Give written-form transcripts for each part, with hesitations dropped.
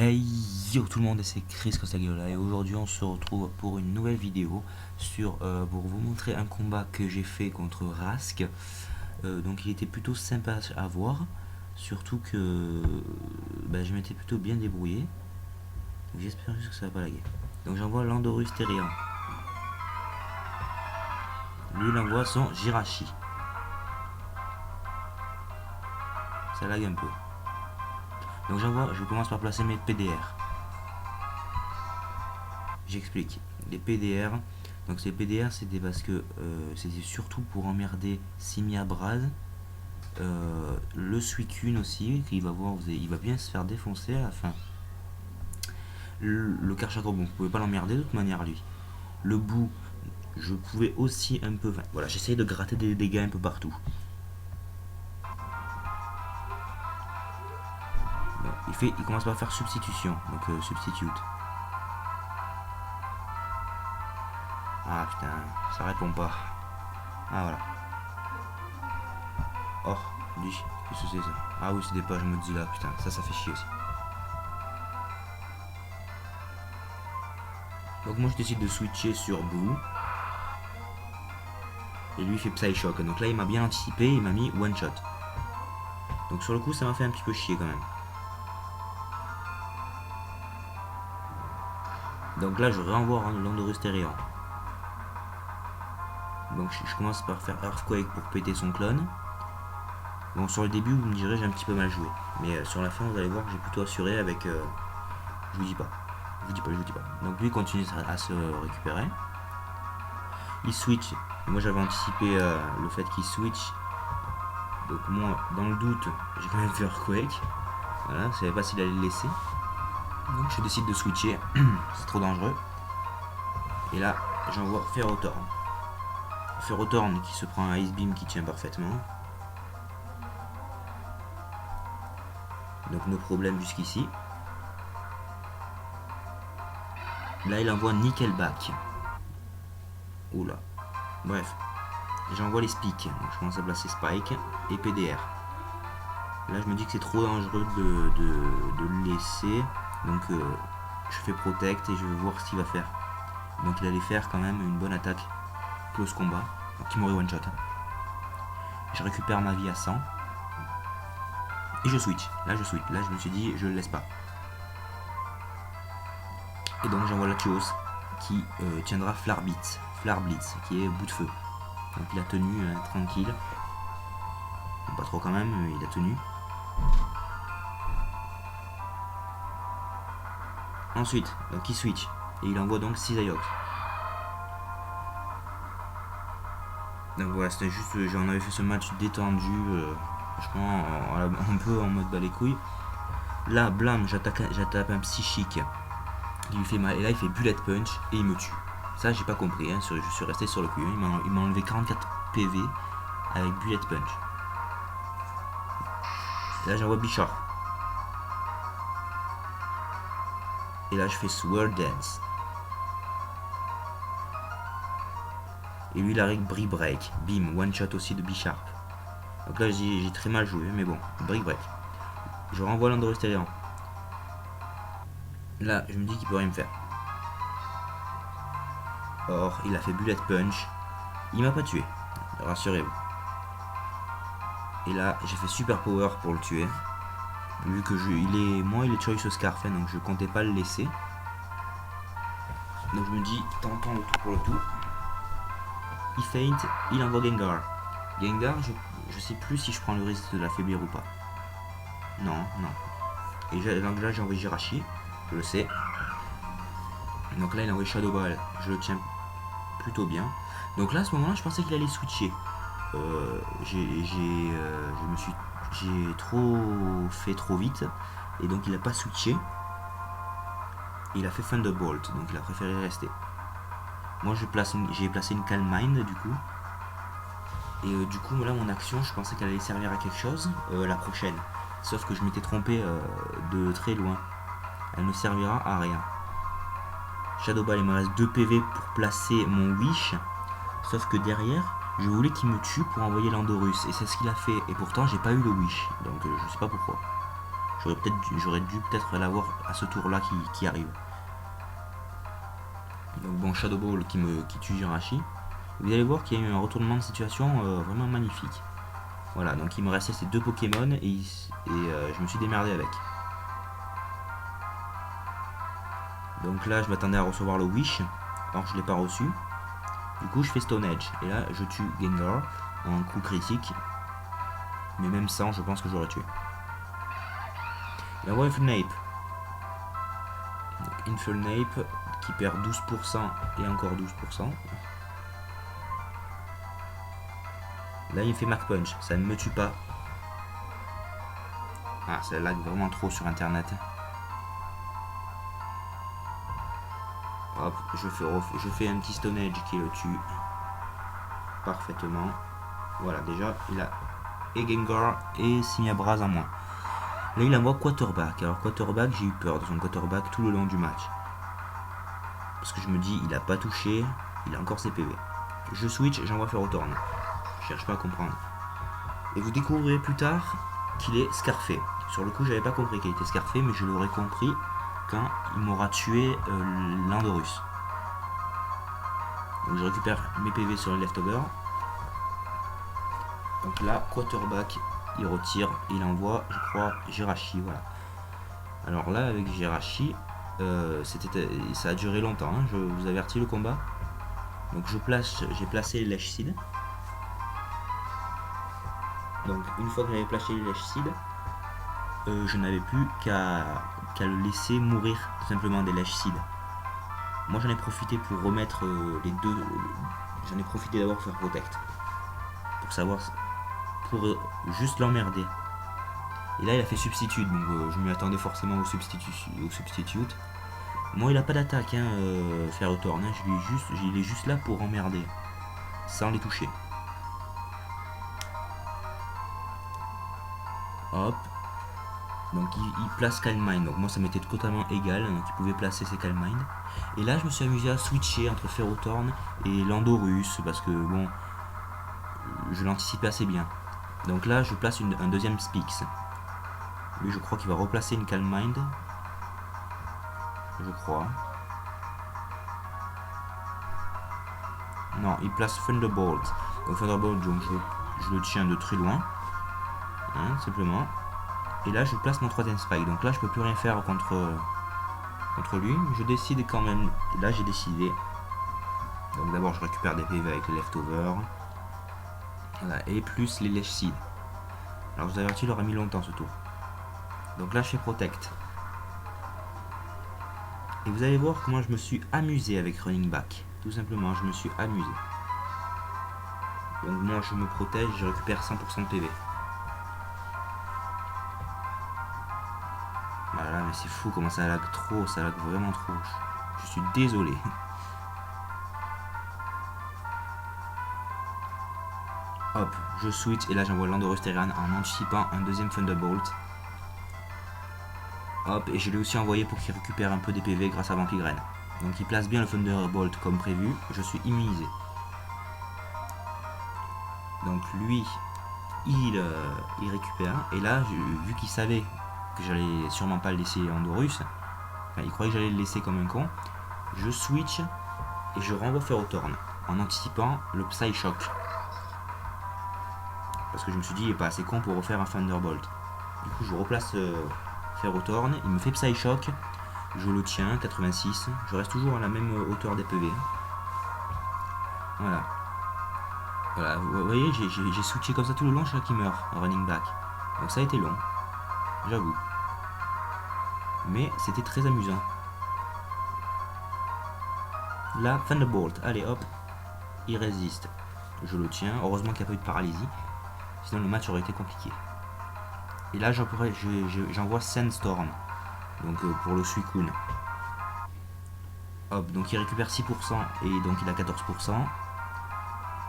Hey yo tout le monde, c'est Chris Costagliola et aujourd'hui on se retrouve pour une nouvelle vidéo pour vous montrer un combat que j'ai fait contre Rask. Donc il était plutôt sympa à voir, surtout que je m'étais plutôt bien débrouillé. Donc j'espère juste que ça va pas laguer. Donc j'envoie Landorus Terrien. Lui il envoie son Jirachi. Ça lag un peu. Donc je commence par placer mes PDR. J'explique. Les PDR, donc ces PDR c'était parce que c'était surtout pour emmerder Simia Brad, le Suicune aussi, qui va voir, il va bien se faire défoncer à la fin. Le Karchador, bon, vous pouvez pas l'emmerder de toute manière lui. Le bout, je pouvais aussi un peu. Enfin, voilà, j'essayais de gratter des dégâts un peu partout. Bon, il commence par faire substitution, donc substitute. Ah putain, ça répond pas. Ah voilà. Oh, lui, qu'est-ce que c'est ça? Ah oui, c'est des pages Mozilla, putain, ça fait chier aussi. Donc moi je décide de switcher sur Boo. Et lui il fait Psyshock. Donc là il m'a bien anticipé, il m'a mis one shot. Donc sur le coup ça m'a fait un petit peu chier quand même. Donc là je renvoie Landorus Terrien. Donc je commence par faire Earthquake pour péter son clone. Bon sur le début vous me direz j'ai un petit peu mal joué. Mais sur la fin vous allez voir que j'ai plutôt assuré avec... je vous dis pas. Je vous dis pas. Donc lui il continue à se récupérer. Il switch. Et moi j'avais anticipé le fait qu'il switch. Donc moi dans le doute j'ai quand même fait Earthquake. Voilà, je savais pas s'il allait le laisser. Donc je décide de switcher. C'est trop dangereux. Et là j'envoie Ferrothorn. Ferrothorn qui se prend un Ice Beam qui tient parfaitement. Donc nos problèmes jusqu'ici. Là il envoie Nickelback. Oula. Bref. J'envoie les Spikes. Donc je commence à placer Spike et PDR. Là je me dis que c'est trop dangereux de le laisser. Donc je fais Protect et je vais voir ce qu'il va faire. Donc il allait faire quand même une bonne attaque close combat. Donc il m'aurait one shot. Je récupère ma vie à 100. Et je switch. Là je switch. Là je me suis dit je le laisse pas. Et donc j'envoie Latios qui tiendra Flarblitz, qui est bout de feu. Donc il a tenu tranquille. Pas trop quand même, mais il a tenu. Ensuite, donc il switch. Et il envoie donc Cisaillok. Donc voilà, c'était juste, j'en avais fait ce match détendu, franchement, un peu en mode bas les couilles. Là, blam, j'attaque un psychique. Il lui fait mal, et là il fait Bullet Punch et il me tue. Ça j'ai pas compris, hein, je suis resté sur le cul. Hein. Il m'a enlevé 44 PV avec Bullet Punch. Là j'envoie Bichard. Et là je fais Sword Dance. Et lui il arrive Brick Break. Bim, one shot aussi de Bichard. Donc là j'ai très mal joué, mais bon, Brick Break. Je renvoie Landorus Terrien. Là je me dis qu'il peut rien me faire. Or il a fait Bullet Punch. Il m'a pas tué, rassurez-vous. Et là j'ai fait Super Power pour le tuer. Vu que il est choice Scarf, donc je comptais pas le laisser. Donc je me dis, tentons le tout pour le tout. Il feint, il envoie Gengar. Gengar, je sais plus si je prends le risque de l'affaiblir ou pas. Non. Et donc là j'ai envoyé Jirachi, je le sais. Donc là il a envoyé Shadow Ball, je le tiens plutôt bien. Donc là à ce moment là je pensais qu'il allait switcher. J'ai fait trop vite et donc il a pas switché. Il a fait Thunderbolt, donc il a préféré rester. Moi j'ai placé une Calm Mind du coup. Et du coup là mon action je pensais qu'elle allait servir à quelque chose la prochaine. Sauf que je m'étais trompé de très loin. Elle ne servira à rien. Shadow Ball, il me reste 2 PV pour placer mon Wish. Sauf que derrière je voulais qu'il me tue pour envoyer Landorus. Et c'est ce qu'il a fait. Et pourtant j'ai pas eu le Wish. Donc je sais pas pourquoi. J'aurais dû peut-être l'avoir à ce tour-là qui arrive. Donc bon, Shadow Ball qui tue Jirachi. Vous allez voir qu'il y a eu un retournement de situation vraiment magnifique. Voilà, donc il me restait ces 2 Pokémon et je me suis démerdé avec. Donc là, je m'attendais à recevoir le Wish, alors je ne l'ai pas reçu. Du coup, je fais Stone Edge. Et là, je tue Gengar en coup critique. Mais même sans, je pense que j'aurais tué. La Infernape. Donc Infernape qui perd 12% et encore 12%. Là, il me fait Mark Punch. Ça ne me tue pas. Ah, ça lag vraiment trop sur internet. Hop, je fais un petit Stone Edge qui le tue parfaitement. Voilà, déjà, il a et Gengar et Signabras en moins. Là, il envoie Quarterback. Alors, Quarterback, j'ai eu peur de son Quarterback tout le long du match. Parce que je me dis, il a pas touché, il a encore ses PV. Je switch, j'envoie Ferrothorn. Je cherche pas à comprendre. Et vous découvrirez plus tard qu'il est Scarfé. Sur le coup, j'avais pas compris qu'il était Scarfé, mais je l'aurais compris quand il m'aura tué Landorus. Donc je récupère mes PV sur les leftovers. Donc là, Quarterback, il retire, il envoie, je crois, Jirachi, voilà. Alors là, avec Jirachi, ça a duré longtemps, hein, je vous avertis le combat. Donc j'ai placé les Lèche-Seed. Donc une fois que j'avais placé les Lèche-Seed, je n'avais plus qu'à le laisser mourir tout simplement des Lèche-Seed. Moi j'en ai profité pour remettre les deux. J'en ai profité d'abord pour faire Protect. Pour savoir. Pour juste l'emmerder. Et là il a fait Substitute, donc je m'y attendais forcément au Substitute. Moi il a pas d'attaque, hein, Ferrothorn, hein, il est juste là pour emmerder. Sans les toucher. Hop. Donc il place Calm Mind, donc moi ça m'était totalement égal, donc il pouvait placer ses Calm Mind. Et là je me suis amusé à switcher entre Ferrothorn et Landorus, parce que bon, je l'anticipais assez bien. Donc là je place un deuxième Spix. Lui je crois qu'il va replacer une Calm Mind. Je crois. Non, il place Thunderbolt. Donc Thunderbolt, donc je le tiens de très loin. Hein, simplement. Et là je place mon troisième Spike. Donc là je peux plus rien faire contre lui. Je décide quand même. Là j'ai décidé. Donc d'abord je récupère des PV avec les leftovers. Voilà, et plus les Lèche-Seed. Alors je vous avertis, il aura mis longtemps ce tour. Donc là je fais Protect. Et vous allez voir comment je me suis amusé avec Running Back. Tout simplement, je me suis amusé. Donc moi je me protège, je récupère 100% de PV. Voilà, mais c'est fou comment ça lag trop, ça lag vraiment trop. Je suis désolé. Hop, je switch et là j'envoie Landorus Terran en anticipant un deuxième Thunderbolt. Hop, et je l'ai aussi envoyé pour qu'il récupère un peu des PV grâce à Vampigraine. Donc il place bien le Thunderbolt comme prévu, je suis immunisé. Donc lui, il récupère, et là, vu qu'il savait que j'allais sûrement pas le laisser Landorus, enfin il croyait que j'allais le laisser comme un con, je switch et je renvoie Ferrothorn en anticipant le Psyshock. Parce que je me suis dit, il est pas assez con pour refaire un Thunderbolt. Du coup, je replace Ferrothorn, il me fait Psyshock, je le tiens, 86, je reste toujours à la même hauteur des PV. Voilà. Voilà, vous voyez, j'ai switché comme ça tout le long jusqu'à qu'il meurt, en running back. Donc ça a été long, j'avoue. Mais c'était très amusant. Là, Thunderbolt, allez hop, il résiste. Je le tiens, heureusement qu'il n'y a pas eu de paralysie. Sinon le match aurait été compliqué. Et là j'envoie Sandstorm. Donc pour le Suicune. Hop, donc il récupère 6% et donc il a 14%.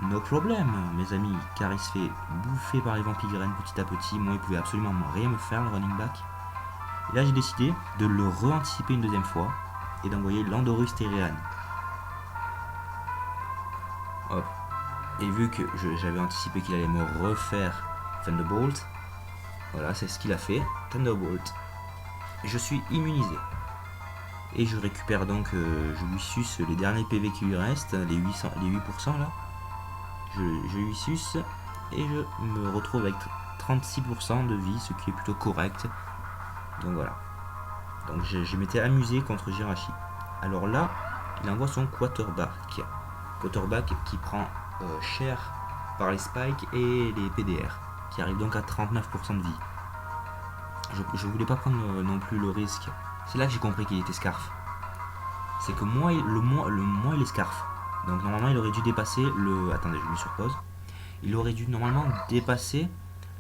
No problème mes amis, car il se fait bouffer par les Vampigraines petit à petit. Moi il pouvait absolument rien me faire le running back. Et là j'ai décidé de le re-anticiper une deuxième fois et d'envoyer Landorus Terran. Hop. Et vu que j'avais anticipé qu'il allait me refaire Thunderbolt, Voilà, c'est ce qu'il a fait. Thunderbolt. Je suis immunisé. Et je récupère donc, je lui suce les derniers PV qui lui restent, les 8% là. Je lui suce et je me retrouve avec 36% de vie, ce qui est plutôt correct. Donc voilà. Donc je m'étais amusé contre Jirachi. Alors là, il envoie son quarterback. Quarterback qui prend cher par les spikes et les PDR, qui arrive donc à 39% de vie. Je voulais pas prendre non plus le risque. C'est là que j'ai compris qu'il était Scarf. C'est que moins il est Scarf. Donc normalement il aurait dû dépasser le... Attendez, je lui surpose. Il aurait dû normalement dépasser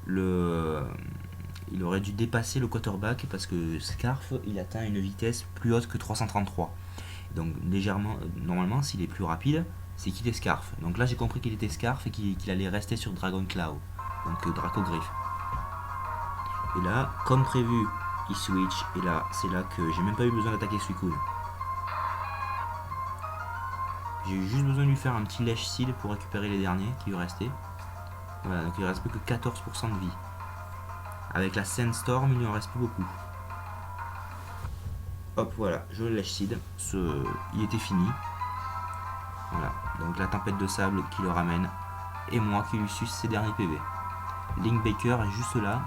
le... Il aurait dû dépasser le quarterback parce que Scarf, il atteint une vitesse plus haute que 333. Donc légèrement, normalement, s'il est plus rapide, c'est qu'il est Scarf. Donc là, j'ai compris qu'il était Scarf et qu'il allait rester sur Dragon Claw, donc Dracogriffe. Et là, comme prévu, il switch. Et là, c'est là que j'ai même pas eu besoin d'attaquer Suicune. J'ai eu juste besoin de lui faire un petit lèche seed pour récupérer les derniers qui lui restaient. Voilà, donc il ne reste plus que 14% de vie. Avec la Sandstorm, il ne en reste plus beaucoup. Hop, voilà, je le lèche seed. Il était fini. Voilà, donc la tempête de sable qui le ramène. Et moi qui lui suce ses derniers PV. Link Baker est juste là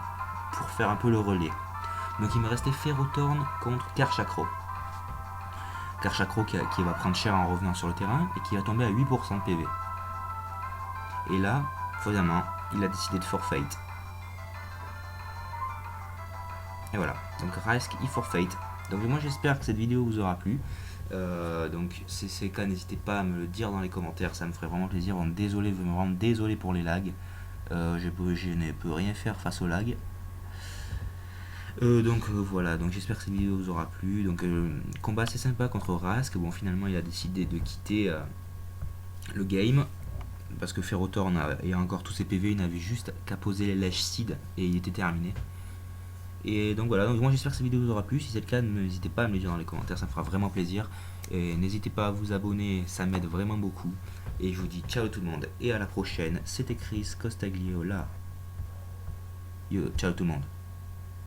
pour faire un peu le relais. Donc il me restait Ferrothorn contre Karchakro. Karchakro qui va prendre cher en revenant sur le terrain et qui va tomber à 8% de PV. Et là, faussement, il a décidé de forfeit. Et voilà, donc Rask il forfeit. Donc moi j'espère que cette vidéo vous aura plu. Donc si c'est le cas, n'hésitez pas à me le dire dans les commentaires, ça me ferait vraiment plaisir. Désolé, vraiment désolé pour les lags. Je ne peux rien faire face aux lags. Voilà, donc j'espère que cette vidéo vous aura plu. Donc combat assez sympa contre Rask. Bon, finalement il a décidé de quitter le game parce que Ferrothorn et encore tous ses PV, il n'avait juste qu'à poser les lèches seed et il était terminé. Et donc voilà, donc moi j'espère que cette vidéo vous aura plu. Si c'est le cas, n'hésitez pas à me le dire dans les commentaires, ça me fera vraiment plaisir. Et n'hésitez pas à vous abonner, ça m'aide vraiment beaucoup. Et je vous dis ciao tout le monde et à la prochaine. C'était Chris Costagliola. Ciao tout le monde.